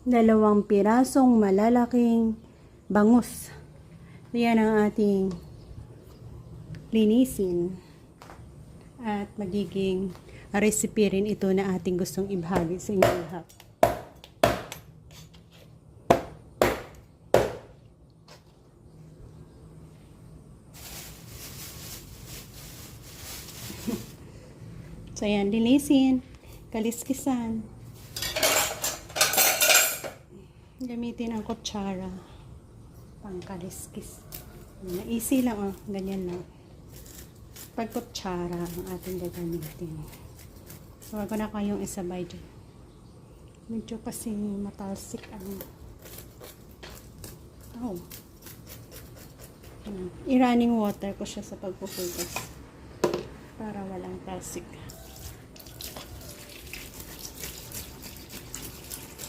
2 pirasong malalaking bangus. Yan ang ating linisin. At magiging recipe rin ito na ating gustong ibahagi sa inyo lahat. So yan, linisin, kaliskisan. Gamitin ang kutsara pang kaliskis. Easy lang, oh, ganyan lang. Pag kutsara ang ating gagamitin. So, wag ko na kayong isabay dyan. Medyo kasi matalsik ang i-running water ko siya sa pagpupugas para walang talsik.